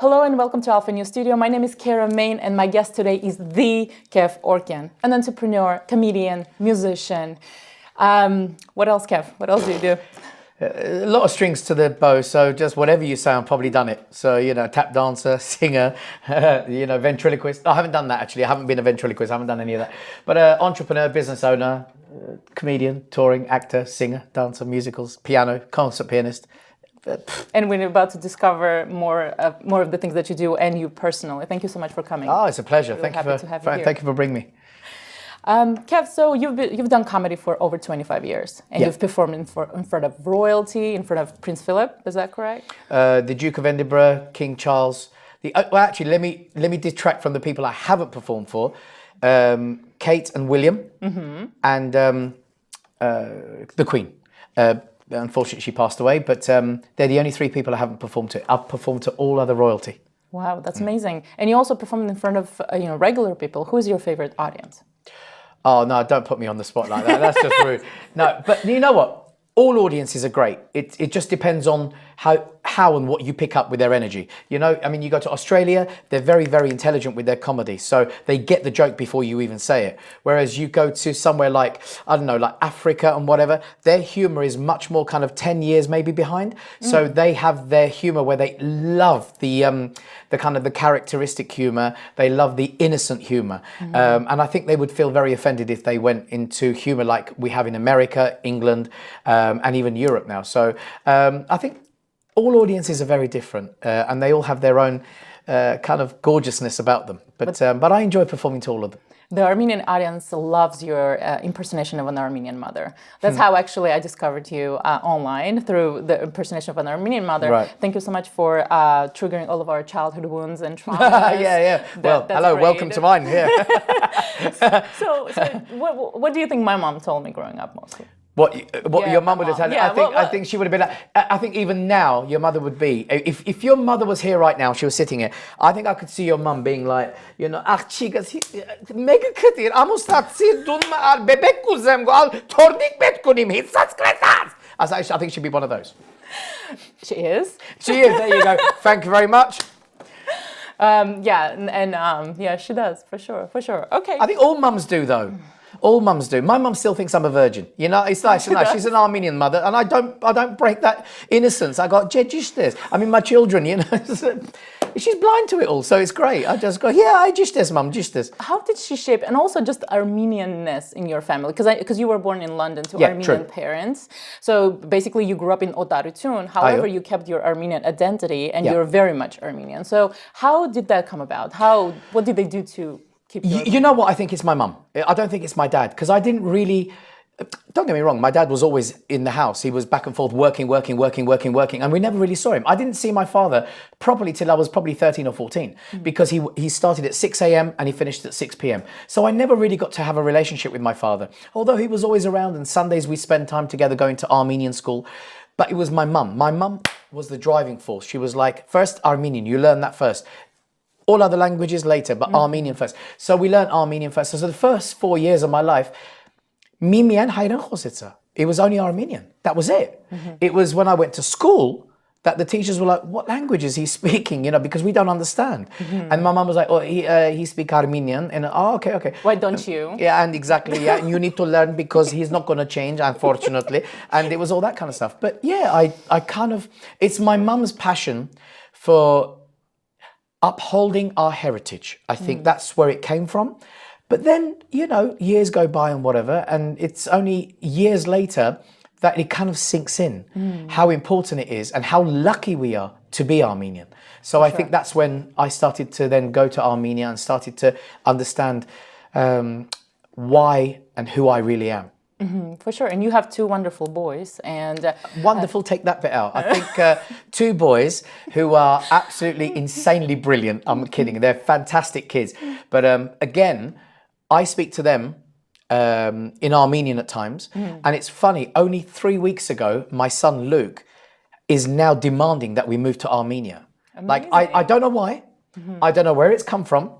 Hello and welcome to Alpha News Studio. My name is Kara Main and my guest today is the Kev Orkian, an entrepreneur, comedian, musician. What else, Kev? What else do you do? A lot of strings to the bow, so just whatever you say, I've probably done it. So, tap dancer, singer, ventriloquist. I haven't done that actually. I haven't been a ventriloquist. I haven't done any of that. But entrepreneur, business owner, comedian, touring, actor, singer, dancer, musicals, piano, concert pianist. And we're about to discover more of the things that you do and you personally. Thank you so much for coming. Oh, it's a pleasure. Really Thank you for bringing me. Kev, so you've done comedy for over 25 years, and you've performed in front of royalty, in front of Prince Philip. Is that correct? The Duke of Edinburgh, King Charles. Well, actually, let me detract from the people I haven't performed for. Kate and William, and the Queen. Unfortunately, she passed away, but they're the only three people I haven't performed to. I've performed to all other royalty. Wow, that's amazing. And you also performed in front of regular people. Who is your favorite audience? Oh, no, don't put me on the spot like that. That's just rude. No, but you know what? All audiences are great. It just depends on how and what you pick up with their energy. You go to Australia, they're very, very intelligent with their comedy. So they get the joke before you even say it. Whereas you go to somewhere like, I don't know, like Africa and whatever, their humor is much more kind of 10 years maybe behind. So they have their humor where they love the kind of the characteristic humor. They love the innocent humor. And I think they would feel very offended if they went into humor like we have in America, England, and even Europe now. So I think all audiences are very different, and they all have their own kind of gorgeousness about them. But I enjoy performing to all of them. The Armenian audience loves your impersonation of an Armenian mother. That's how actually I discovered you online, through the impersonation of an Armenian mother. Right. Thank you so much for triggering all of our childhood wounds and traumas. Yeah. Well, hello, great. Welcome to mine. Yeah. So what do you think my mom told me growing up mostly? What your mum would have told you? Yeah, I think she would have been. I think even now your mother would be. If your mother was here right now, she was sitting here. I think I could see your mum being like, mega kötü. Bebek kuzum al tordik bet kunim I think she'd be one of those. She is. She is. There you go. Thank you very much. Yeah, she does for sure. Okay. I think all mums do though. All mums do. My mum still thinks I'm a virgin. It's nice. She's an Armenian mother, and I don't break that innocence. I got this. I mean, my children, she's blind to it all, so it's great. I just go, I this, mum, this. How did she shape, and also just Armenianness in your family? Because you were born in London to Armenian parents, so basically you grew up in Otaritun. However, you kept your Armenian identity, and you're very much Armenian. So how did that come about? What did they do to keep you know what? I think it's my mum. I don't think it's my dad, because I didn't really. Don't get me wrong, my dad was always in the house. He was back and forth working, and we never really saw him. I didn't see my father properly till I was probably 13 or 14, because he started at 6 a.m. and he finished at 6 p.m. So I never really got to have a relationship with my father, although he was always around, and Sundays we spent time together going to Armenian school. But it was my mum. My mum was the driving force. She was like, first Armenian, you learn that first. All other languages later, but Armenian first. So we learned Armenian first. So the first 4 years of my life, it was only Armenian. That was it. It was when I went to school that the teachers were like, what language is he speaking? Because we don't understand. And my mum was like, he speaks Armenian. And okay. Why don't you? Yeah, and exactly. Yeah, and you need to learn because he's not going to change, unfortunately. And it was all that kind of stuff. But yeah, I kind of, it's my mum's passion for upholding our heritage. I think that's where it came from. But then, years go by and whatever, and it's only years later that it kind of sinks in how important it is and how lucky we are to be Armenian. So I think that's when I started to then go to Armenia and started to understand why and who I really am. For sure. And you have two wonderful boys. And wonderful, take that bit out. I think two boys who are absolutely insanely brilliant. I'm kidding. They're fantastic kids. But again, I speak to them in Armenian at times. And it's funny, only 3 weeks ago, my son Luke is now demanding that we move to Armenia. Amazing. Like, I don't know why. I don't know where it's come from.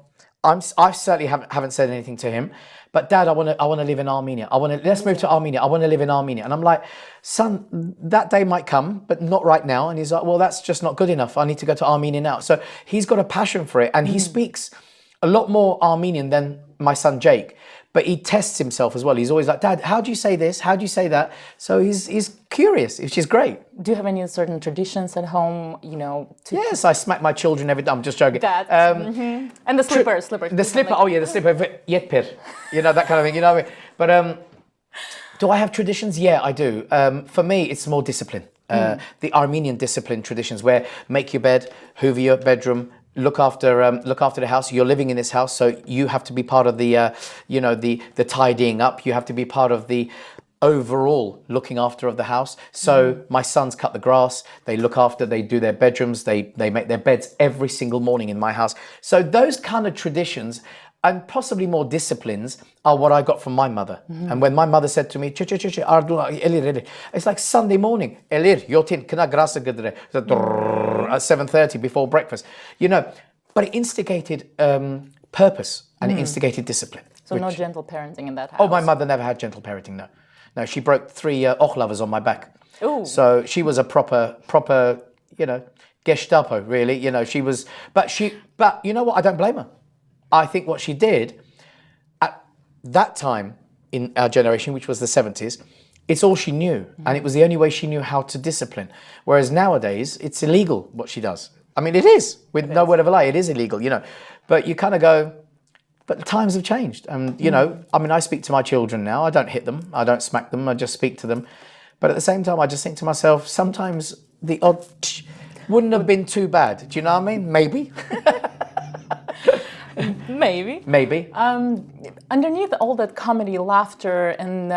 I certainly haven't said anything to him. But Dad, I want to live in Armenia. Let's move to Armenia. I want to live in Armenia. And I'm like, son, that day might come, but not right now. And he's like, well, that's just not good enough. I need to go to Armenia now. So he's got a passion for it, and he speaks a lot more Armenian than my son Jake. But he tests himself as well. He's always like, Dad, how do you say this? How do you say that? So he's curious, which is great. Do you have any certain traditions at home? Yes, I smack my children every time. I'm just joking. That. And the slipper. The slipper. Oh yeah, the slipper. Yetpir. That kind of thing. You know what I mean? But do I have traditions? Yeah, I do. For me, it's more discipline. The Armenian discipline traditions, where make your bed, hoover your bedroom. Look after the house. You're living in this house, so you have to be part of the the tidying up. You have to be part of the overall looking after of the house. So my sons cut the grass. They look after. They do their bedrooms. They make their beds every single morning in my house. So those kind of traditions and possibly more disciplines are what I got from my mother. And when my mother said to me, it's like Sunday morning, at 7:30 before breakfast, but it instigated purpose and it instigated discipline. So no gentle parenting in that house? Oh, my mother never had gentle parenting, no. No, she broke 3 ochlavas on my back. Ooh. So she was a proper, Gestapo, really. She was, but you know what? I don't blame her. I think what she did at that time in our generation, which was the 70s, it's all she knew. And it was the only way she knew how to discipline. Whereas nowadays, it's illegal what she does. I mean, it is, with no word of a lie, it is illegal, But you kind of go, but the times have changed. And, I speak to my children now. I don't hit them. I don't smack them. I just speak to them. But at the same time, I just think to myself, sometimes the odd wouldn't have been too bad. Do you know what I mean? Maybe. Maybe. Underneath all that comedy, laughter, and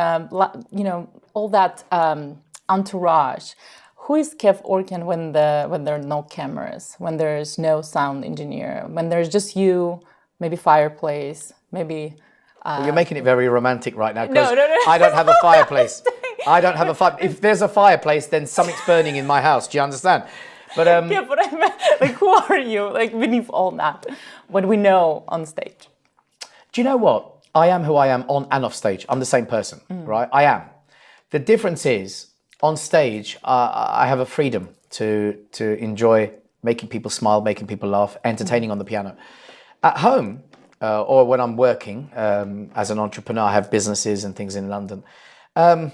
all that entourage, who is Kev Orkian when there are no cameras, when there's no sound engineer, when there's just you, maybe fireplace, maybe. Well, you're making it very romantic right now. No. I don't have a fireplace. I don't have a fire. If there's a fireplace, then something's burning in my house. Do you understand? But yeah, but I meant, who are you? Beneath all that, what we know on stage. Do you know what? I am who I am on and off stage. I'm the same person, right? I am. The difference is, on stage, I have a freedom to enjoy making people smile, making people laugh, entertaining on the piano. At home, or when I'm working as an entrepreneur, I have businesses and things in London. I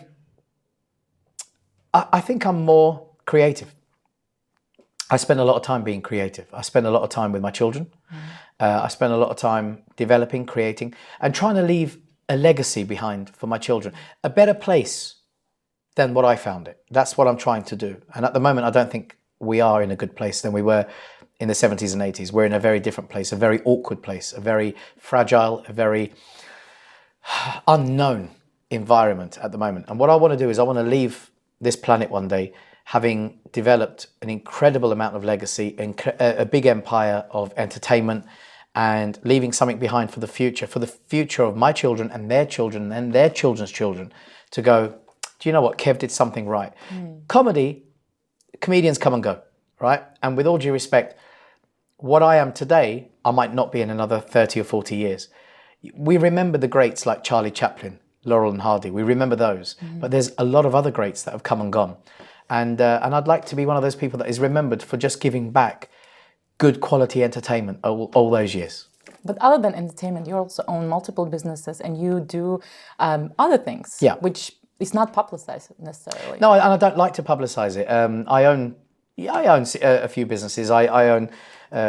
think I'm more creative. I spend a lot of time being creative. I spend a lot of time with my children. I spend a lot of time developing, creating, and trying to leave a legacy behind for my children. A better place than what I found it. That's what I'm trying to do. And at the moment, I don't think we are in a good place than we were in the 70s and 80s. We're in a very different place, a very awkward place, a very fragile, a very unknown environment at the moment. And what I want to do is I want to leave this planet one day having developed an incredible amount of legacy, a big empire of entertainment, and leaving something behind for the future of my children and their children and their children's children, to go, do you know what, Kev did something right. Comedians come and go, right? And with all due respect, what I am today, I might not be in another 30 or 40 years. We remember the greats like Charlie Chaplin, Laurel and Hardy. We remember those. But there's a lot of other greats that have come and gone. And I'd like to be one of those people that is remembered for just giving back good quality entertainment all those years. But other than entertainment, you also own multiple businesses and you do other things, which is not publicized necessarily. No, and I don't like to publicize it. I own a few businesses. I own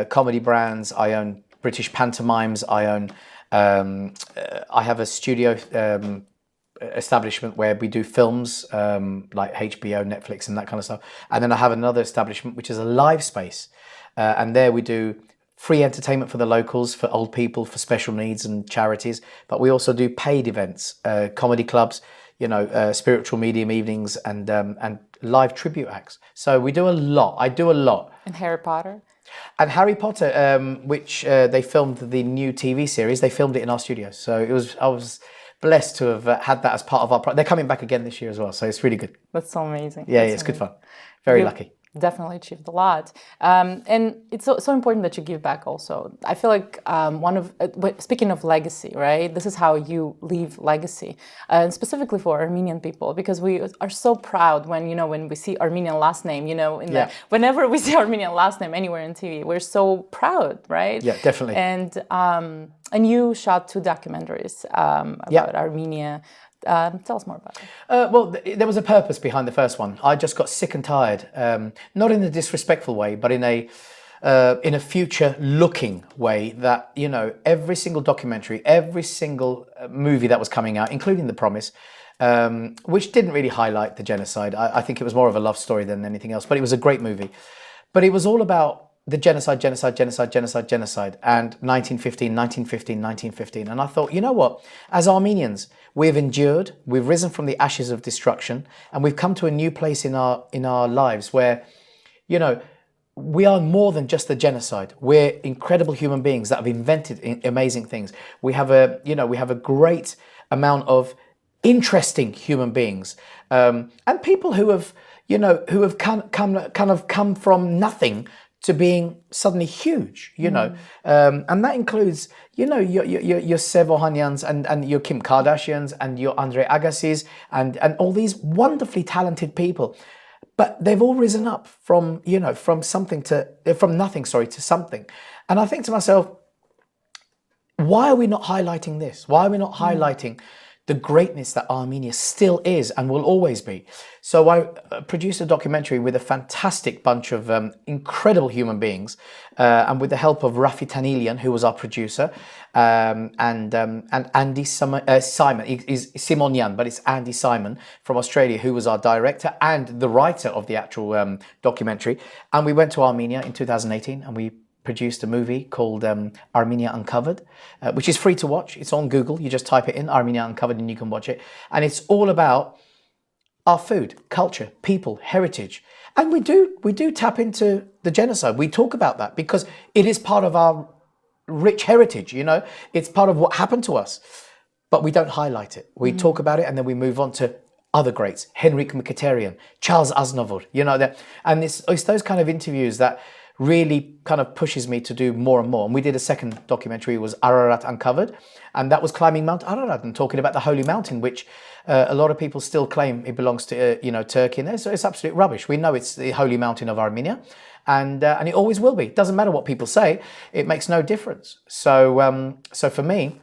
comedy brands. I own British pantomimes. I have a studio establishment where we do films like HBO, Netflix, and that kind of stuff. And then I have another establishment which is a live space, and there we do free entertainment for the locals, for old people, for special needs and charities. But we also do paid events, comedy clubs, spiritual medium evenings, and live tribute acts. So we do a lot. I do a lot. And Harry Potter? And Harry Potter, which they filmed the new TV series, they filmed it in our studio. So I was blessed to have had that as part of our project. They're coming back again this year as well, so it's really good. That's so amazing. Yeah, it's good fun. Very lucky. definitely achieved a lot. And it's so important that you give back also. I feel like speaking of legacy, right? This is how you leave legacy, and specifically for Armenian people, because we are so proud when we see Armenian last name, whenever we see Armenian last name anywhere in TV, we're so proud, right? Yeah, definitely. And you shot 2 documentaries about Armenia. Tell us more about it. Well, there was a purpose behind the first one. I just got sick and tired, not in a disrespectful way, but in a future-looking way. That every single documentary, every single movie that was coming out, including The Promise, which didn't really highlight the genocide. I think it was more of a love story than anything else. But it was a great movie. But it was all about the genocide, and 1915. And I thought, you know what? As Armenians, we've endured, we've risen from the ashes of destruction, and we've come to a new place in our lives where, we are more than just the genocide. We're incredible human beings that have invented amazing things. We have a great amount of interesting human beings, and people who have come from nothing to being suddenly huge, and that includes, your Kev Orkians and your Kim Kardashians and your Andre Agassi's and all these wonderfully talented people, but they've all risen up from nothing to something. And I think to myself, why are we not highlighting this? Why are we not highlighting the greatness that Armenia still is and will always be? So I produced a documentary with a fantastic bunch of incredible human beings, and with the help of Rafi Tanilian, who was our producer, and Andy Simon. He's Simonyan, but it's Andy Simon from Australia, who was our director and the writer of the actual documentary. And we went to Armenia in 2018, and we produced a movie called Armenia Uncovered, which is free to watch. It's on Google. You just type it in, Armenia Uncovered, and you can watch it. And it's all about our food, culture, people, heritage. And we do tap into the genocide. We talk about that because it is part of our rich heritage, It's part of what happened to us. But we don't highlight it. We talk about it, and then we move on to other greats, Henrik Mkhitaryan, Charles Aznavour, and it's those kind of interviews that really kind of pushes me to do more and more. And we did a second documentary, it was Ararat Uncovered, and that was climbing Mount Ararat and talking about the holy mountain, which a lot of people still claim it belongs to Turkey, and it's absolute rubbish. We know it's the holy mountain of Armenia, and it always will be. It doesn't matter what people say; it makes no difference. So for me,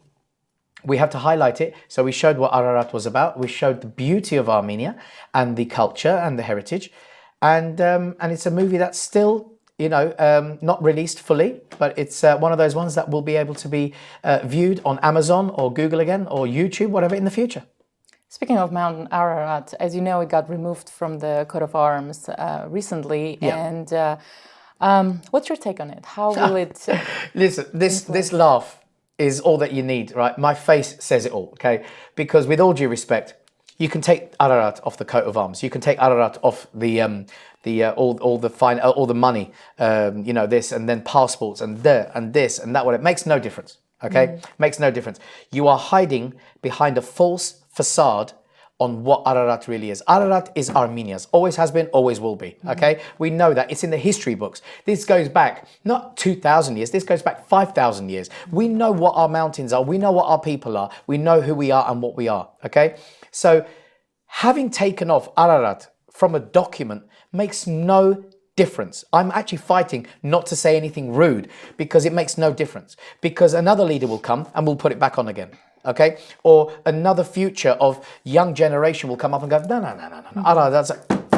we have to highlight it. So we showed what Ararat was about. We showed the beauty of Armenia and the culture and the heritage, and it's a movie that's still not released fully, but it's one of those ones that will be able to be viewed on Amazon or Google again or YouTube, whatever, in the future. Speaking of Mount Ararat, as you know, it got removed from the coat of arms recently. Yeah. And what's your take on it? How will it... Listen, this laugh is all that you need, right? My face says it all, okay? Because with all due respect, you can take Ararat off the coat of arms. You can take Ararat off all the money, this, and then passports and this and that one. It makes no difference. Okay, makes no difference. You are hiding behind a false facade on what Ararat really is. Ararat is Armenia's. Always has been, always will be. Okay, we know that. It's in the history books. This goes back not 2,000 years. This goes back 5,000 years. We know what our mountains are. We know what our people are. We know who we are and what we are. Okay, so having taken off Ararat from a document makes no difference. I'm actually fighting not to say anything rude because it makes no difference. Because another leader will come and we'll put it back on again. Okay? Or another future of young generation will come up and go, no. That's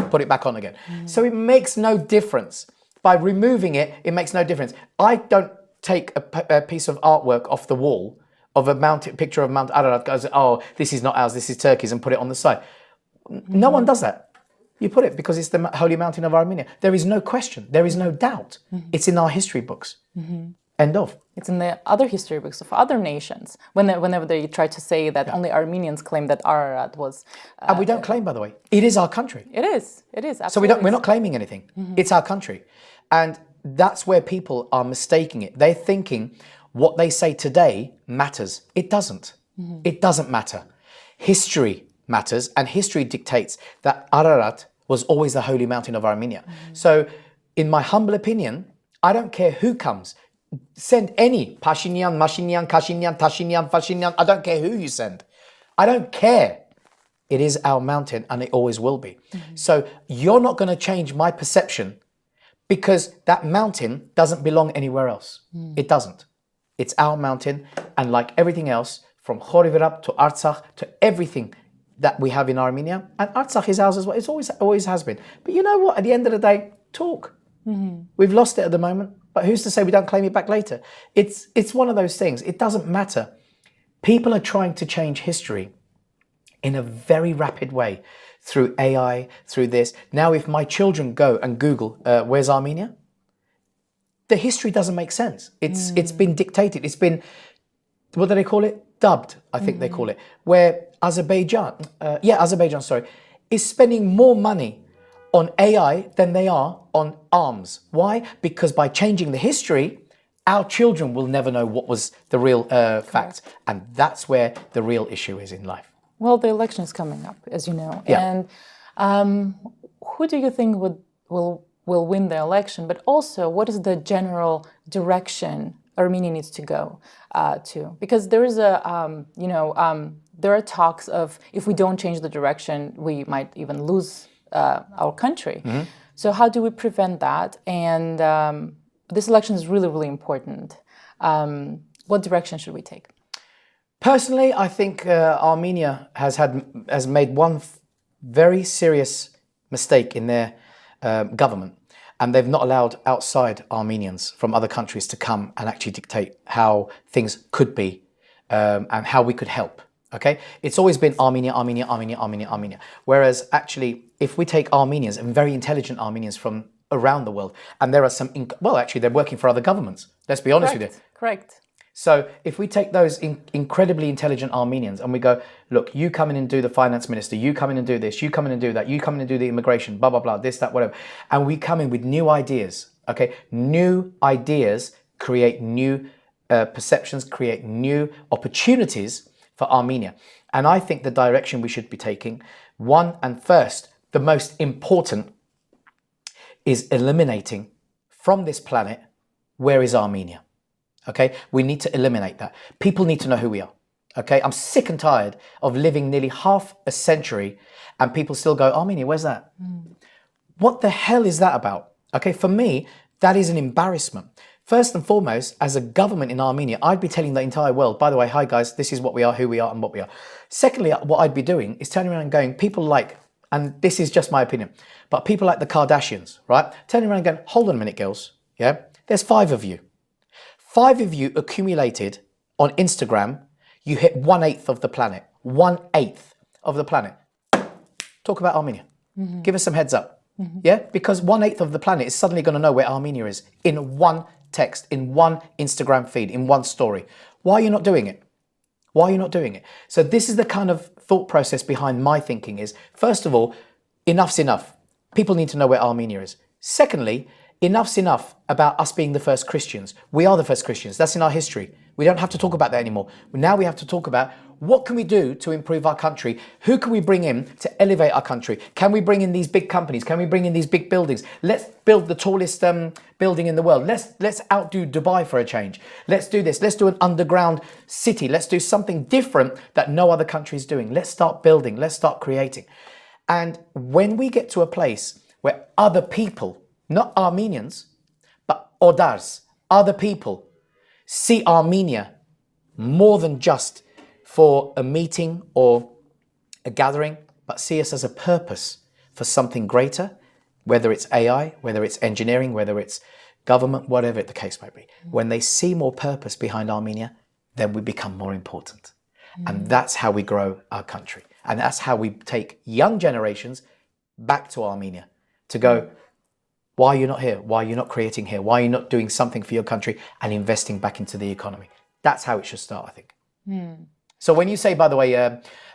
put it back on again. So it makes no difference. By removing it, it makes no difference. I don't take a piece of artwork off the wall of a picture of Mount Ararat, goes, oh, this is not ours, this is Turkey's, and put it on the side. No one does that. You put it because it's the holy mountain of Armenia. There is no question. There is no doubt. It's in our history books. End of. It's in the other history books of other nations. Whenever they try to say that only Armenians claim that Ararat was... and we don't claim, by the way. It is our country. It is. Absolutely. So we're not claiming anything. It's our country. And that's where people are mistaking it. They're thinking what they say today matters. It doesn't. It doesn't matter. History matters, and history dictates that Ararat was always the holy mountain of Armenia. So in my humble opinion, I don't care who comes. Send any Pashinyan, Mashinyan, Kashinyan, Tashinyan, Fashinyan. I don't care who you send. I don't care. It is our mountain and it always will be. So you're not going to change my perception because that mountain doesn't belong anywhere else. It doesn't. It's our mountain, and like everything else, from Khorivirap to Artsakh to everything that we have in Armenia, and Artsakh is ours as well. It's always has been. But you know what? At the end of the day, talk. We've lost it at the moment, but who's to say we don't claim it back later? It's one of those things. It doesn't matter. People are trying to change history in a very rapid way through AI, through this. Now, if my children go and Google, where's Armenia? The history doesn't make sense. It's been dictated. It's been, what do they call it? Dubbed, I think they call it. Where Azerbaijan, is spending more money on AI than they are on arms. Why? Because by changing the history, our children will never know what was the real fact. And that's where the real issue is in life. Well, the election is coming up, as you know. Yeah. And who do you think will win the election? But also, what is the general direction Armenia needs to go to? Because there is there are talks of if we don't change the direction, we might even lose our country. So how do we prevent that? And this election is really, really important. What direction should we take? Personally, I think Armenia has made one very serious mistake in their government, and they've not allowed outside Armenians from other countries to come and actually dictate how things could be and how we could help. Okay, it's always been Armenia, Armenia, Armenia, Armenia, Armenia. Whereas actually, if we take Armenians and very intelligent Armenians from around the world, and there are some, actually, they're working for other governments. Let's be honest with you. Correct. So if we take those incredibly intelligent Armenians and we go, look, you come in and do the finance minister, you come in and do this, you come in and do that, you come in and do the immigration, blah, blah, blah, this, that, whatever. And we come in with new ideas, okay? New ideas create new perceptions, create new opportunities for Armenia. And I think the direction we should be taking, one and first, the most important is eliminating from this planet, where is Armenia? Okay, we need to eliminate that. People need to know who we are. Okay, I'm sick and tired of living nearly half a century and people still go, Armenia, where's that? What the hell is that about? Okay, for me, that is an embarrassment. First and foremost, as a government in Armenia, I'd be telling the entire world, by the way, hi guys, this is what we are, who we are, and what we are. Secondly, what I'd be doing is turning around and going, people like, and this is just my opinion, but people like the Kardashians, right? Turning around and going, hold on a minute, girls, yeah? There's 5 of you. 5 of you accumulated on Instagram, you hit 1/8 of the planet. 1/8 of the planet. Talk about Armenia. Give us some heads up. Yeah? Because 1/8 of the planet is suddenly going to know where Armenia is in one text, in one Instagram feed, in one story. Why are you not doing it? Why are you not doing it? So this is the kind of thought process behind my thinking is, first of all, enough's enough. People need to know where Armenia is. Secondly, enough's enough about us being the first Christians. We are the first Christians. That's in our history. We don't have to talk about that anymore. Now we have to talk about what can we do to improve our country? Who can we bring in to elevate our country? Can we bring in these big companies? Can we bring in these big buildings? Let's build the tallest building in the world. Let's outdo Dubai for a change. Let's do this. Let's do an underground city. Let's do something different that no other country is doing. Let's start building. Let's start creating. And when we get to a place where other people, not Armenians, but Odars, other people, see Armenia more than just for a meeting or a gathering, but see us as a purpose for something greater, whether it's AI, whether it's engineering, whether it's government, whatever the case might be. When they see more purpose behind Armenia, then we become more important. And that's how we grow our country. And that's how we take young generations back to Armenia to go, why are you not here? Why are you not creating here? Why are you not doing something for your country and investing back into the economy? That's how it should start, I think. So when you say, by the way,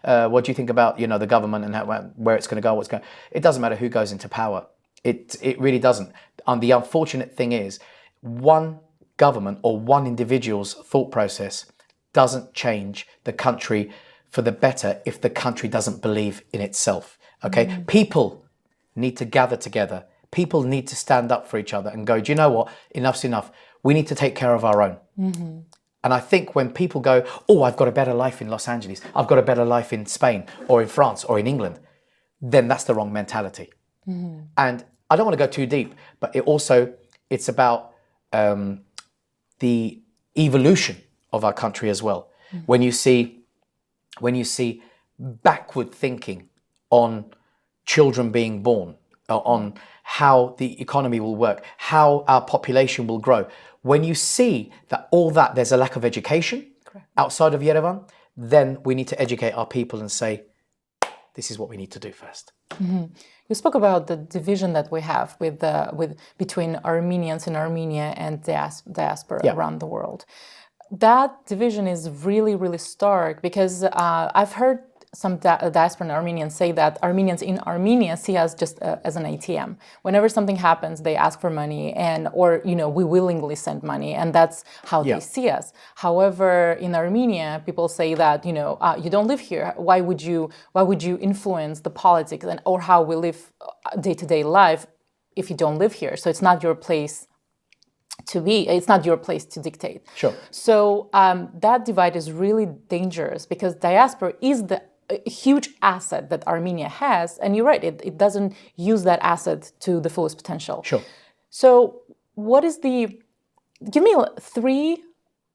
what do you think about, the government and where it's going to go, it doesn't matter who goes into power. It really doesn't. And the unfortunate thing is, one government or one individual's thought process doesn't change the country for the better if the country doesn't believe in itself. Okay, people need to gather together. People need to stand up for each other and go, do you know what? Enough's enough. We need to take care of our own. And I think when people go, oh, I've got a better life in Los Angeles, I've got a better life in Spain or in France or in England, then that's the wrong mentality. And I don't want to go too deep, but it's about the evolution of our country as well. When you see backward thinking on children being born, on how the economy will work, how our population will grow. When you see that there's a lack of education outside of Yerevan, then we need to educate our people and say, this is what we need to do first. You spoke about the division that we have between Armenians in Armenia and diaspora around the world. That division is really, really stark because I've heard some diaspora Armenians say that Armenians in Armenia see us just as an ATM. Whenever something happens, they ask for money, or we willingly send money, and that's how they see us. However, in Armenia, people say that you don't live here. Why would you influence the politics or how we live day-to-day life if you don't live here? So it's not your place to be. It's not your place to dictate. Sure. So that divide is really dangerous because diaspora is the huge asset that Armenia has, and you're right, it doesn't use that asset to the fullest potential. Sure. So give me 3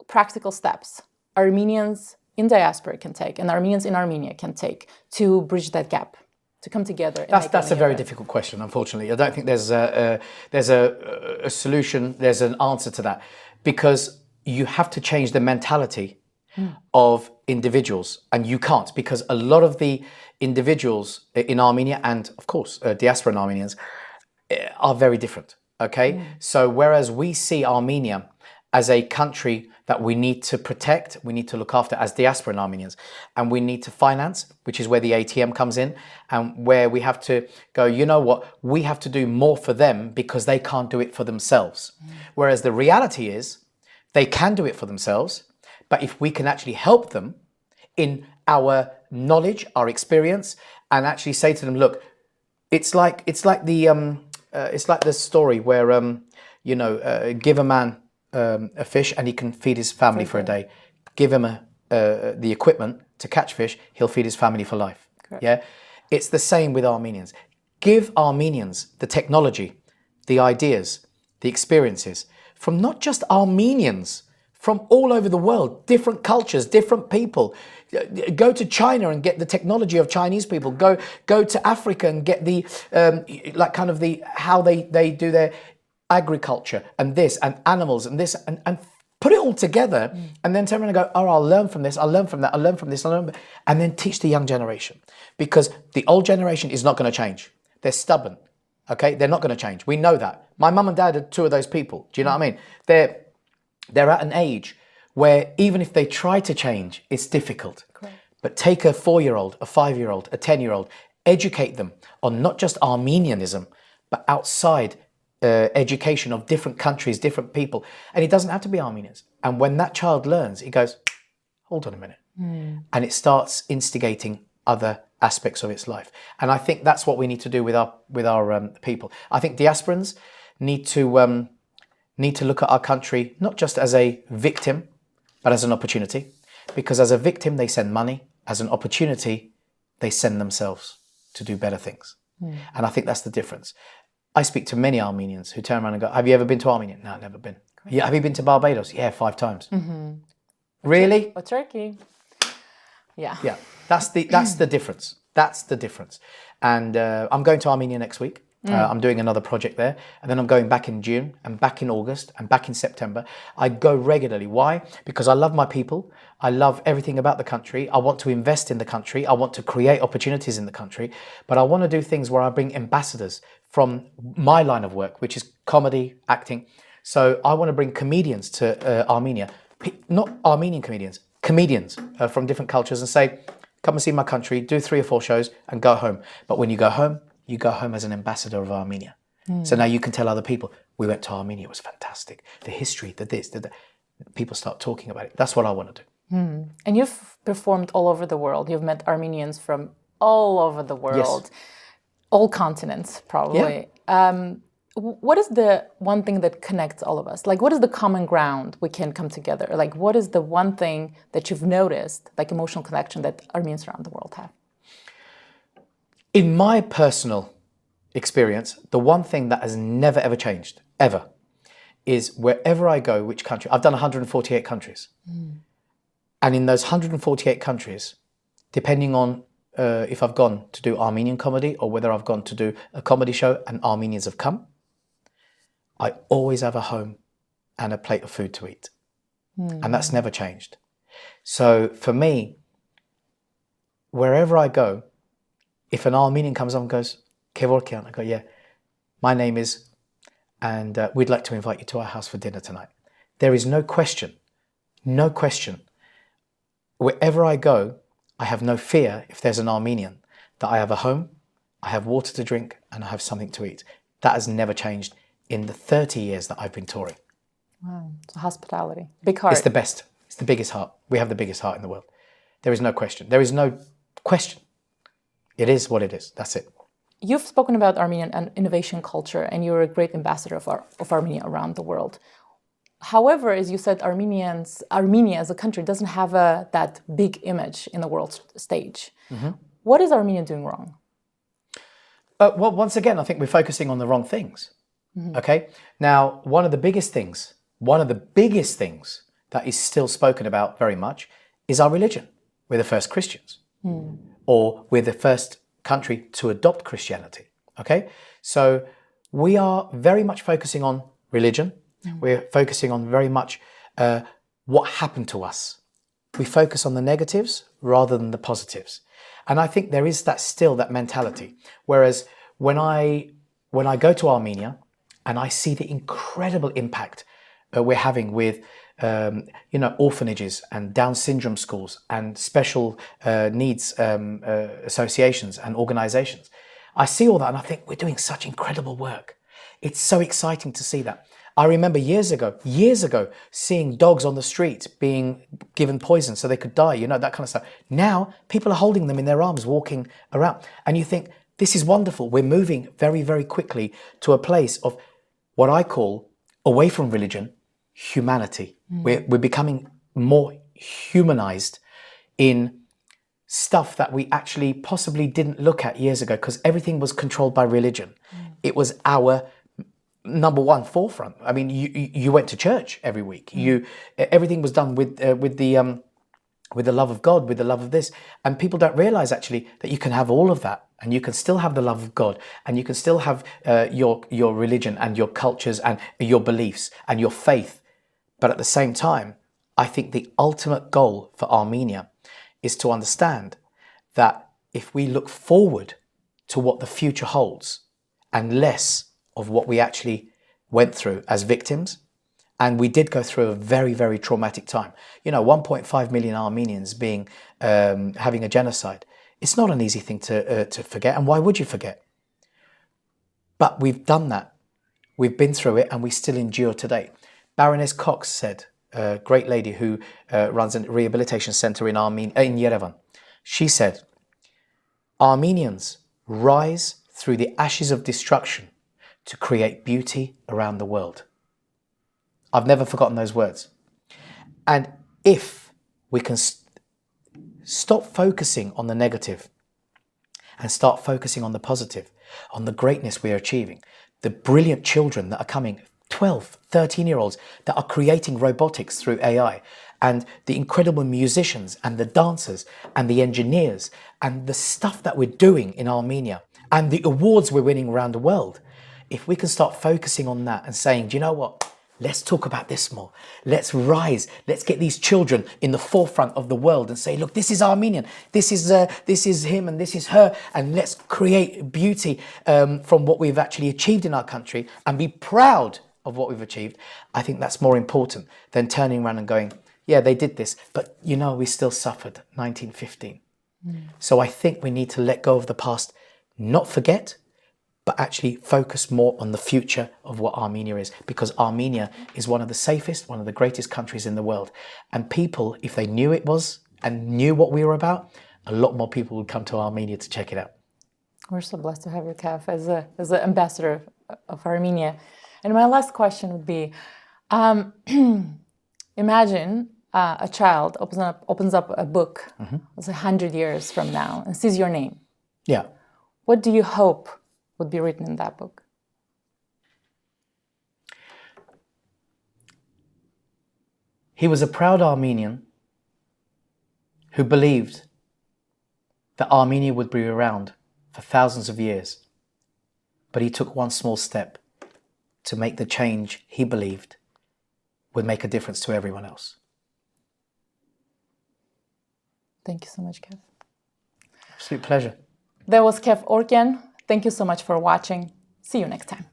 practical steps Armenians in diaspora can take and Armenians in Armenia can take to bridge that gap, to come together. That's a very difficult question, unfortunately. I don't think there's a solution, there's an answer to that, because you have to change the mentality of individuals, and you can't, because a lot of the individuals in Armenia and of course diaspora Armenians are very different. Okay, so whereas we see Armenia as a country that we need to protect, we need to look after as diaspora Armenians, and we need to finance, which is where the ATM comes in, and where we have to go, you know what, we have to do more for them because they can't do it for themselves. Whereas the reality is they can do it for themselves. But if we can actually help them in our knowledge, our experience, and actually say to them, look, it's like the story where give a man a fish and he can feed his family for a day. Give him the equipment to catch fish, he'll feed his family for life. Correct. Yeah, it's the same with Armenians. Give Armenians the technology, the ideas, the experiences from not just Armenians. From all over the world, different cultures, different people. Go to China and get the technology of Chinese people. Go to Africa and get the how they do their agriculture and this and animals and this and put it all together and then turn around and go, oh, I'll learn from this, I'll learn from that, I'll learn from this, and then teach the young generation, because the old generation is not going to change. They're stubborn. Okay, they're not going to change. We know that. My mum and dad are 2 of those people. Do you know what I mean? They're at an age where even if they try to change, it's difficult. Correct. But take a 4-year-old, a 5-year-old, a 10-year-old, educate them on not just Armenianism, but outside education of different countries, different people. And it doesn't have to be Armenians. And when that child learns, he goes, hold on a minute. And it starts instigating other aspects of its life. And I think that's what we need to do with our people. I think diasporans need to look at our country not just as a victim, but as an opportunity. Because as a victim, they send money. As an opportunity, they send themselves to do better things. And I think that's the difference. I speak to many Armenians who turn around and go, have you ever been to Armenia? No, I've never been. Yeah, have you been to Barbados? Yeah, 5 times. Really? Or Turkey. Yeah. Yeah, that's the difference. That's the difference. And I'm going to Armenia next week. I'm doing another project there, and then I'm going back in June and back in August and back in September. I go regularly. Why? Because I love my people. I love everything about the country. I want to invest in the country. I want to create opportunities in the country, but I want to do things where I bring ambassadors from my line of work, which is comedy, acting. So I want to bring comedians to Armenia, not Armenian comedians from different cultures, and say, come and see my country, do 3 or 4 shows and go home. But when you go home as an ambassador of Armenia. So now you can tell other people, we went to Armenia, it was fantastic. The history, the this, the that. People start talking about it. That's what I want to do. And you've performed all over the world. You've met Armenians from all over the world. Yes. all continents, probably. What is the one thing that connects all of us? Like, what is the common ground we can come together? Like, what is the one thing that you've noticed, like emotional connection that Armenians around the world have? In my personal experience, the one thing that has never, ever changed, ever, is wherever I go, which country, I've done 148 countries. And in those 148 countries, depending on if I've gone to do Armenian comedy or whether I've gone to do a comedy show and Armenians have come, I always have a home and a plate of food to eat. And that's never changed. So for me, wherever I go, if an Armenian comes up and goes, Kev Orkian, I go, yeah, my name is, and we'd like to invite you to our house for dinner tonight. There is no question, no question. Wherever I go, I have no fear if there's an Armenian, that I have a home, I have water to drink, and I have something to eat. That has never changed in the 30 years that I've been touring. Wow, so hospitality, big heart. It's the best, it's the biggest heart. We have the biggest heart in the world. There is no question, there is no question. It is what it is, that's it. You've spoken about Armenian and innovation culture, and you're a great ambassador of Armenia around the world. However, as you said, Armenia as a country doesn't have that big image in the world stage. What is Armenia doing wrong? Well, once again, I think we're focusing on the wrong things. Okay? Now, one of the biggest things that is still spoken about very much is our religion. We're the first Christians. Or we're the first country to adopt Christianity. Okay? So we are very much focusing on religion. We're focusing on very much what happened to us. We focus on the negatives rather than the positives. And I think there is that mentality. Whereas when I go to Armenia and I see the incredible impact we're having with orphanages and Down syndrome schools and special needs associations and organizations, I see all that and I think we're doing such incredible work. It's so exciting to see that. I remember years ago, seeing dogs on the street being given poison so they could die, that kind of stuff. Now, people are holding them in their arms, walking around. And you think, this is wonderful. We're moving very, very quickly to a place of what I call, away from religion, humanity. We're becoming more humanized in stuff that we actually possibly didn't look at years ago because everything was controlled by religion. It was our number one forefront. I mean, you went to church every week. Everything was done with the love of God, with the love of this. And people don't realize actually that you can have all of that, and you can still have the love of God, and you can still have your religion and your cultures and your beliefs and your faith. But at the same time, I think the ultimate goal for Armenia is to understand that if we look forward to what the future holds and less of what we actually went through as victims, and we did go through a very, very traumatic time. 1.5 million Armenians having a genocide. It's not an easy thing to forget, and why would you forget? But we've done that. We've been through it, and we still endure today. Baroness Cox said, a great lady who runs a rehabilitation center in Yerevan. She said, Armenians rise through the ashes of destruction to create beauty around the world. I've never forgotten those words. And if we can stop focusing on the negative and start focusing on the positive, on the greatness we are achieving, the brilliant children that are coming, 12, 13-year-olds that are creating robotics through AI, and the incredible musicians and the dancers and the engineers and the stuff that we're doing in Armenia and the awards we're winning around the world. If we can start focusing on that and saying, do you know what? Let's talk about this more. Let's rise. Let's get these children in the forefront of the world and say, look, this is Armenian. This is him and this is her. And let's create beauty from what we've actually achieved in our country and be proud of what we've achieved. I think that's more important than turning around and going, yeah, they did this, but we still suffered 1915. So I think we need to let go of the past, not forget, but actually focus more on the future of what Armenia is, because Armenia is one of the safest, one of the greatest countries in the world. And people, if they knew it was and knew what we were about, a lot more people would come to Armenia to check it out. We're so blessed to have you, Kev, as an ambassador of Armenia. And my last question would be, imagine a child opens up a book, it's 100 years from now, and sees your name. Yeah. What do you hope would be written in that book? He was a proud Armenian who believed that Armenia would be around for thousands of years. But he took one small step to make the change he believed would make a difference to everyone else. Thank you so much, Kev. Absolute pleasure. That was Kev Orkian. Thank you so much for watching. See you next time.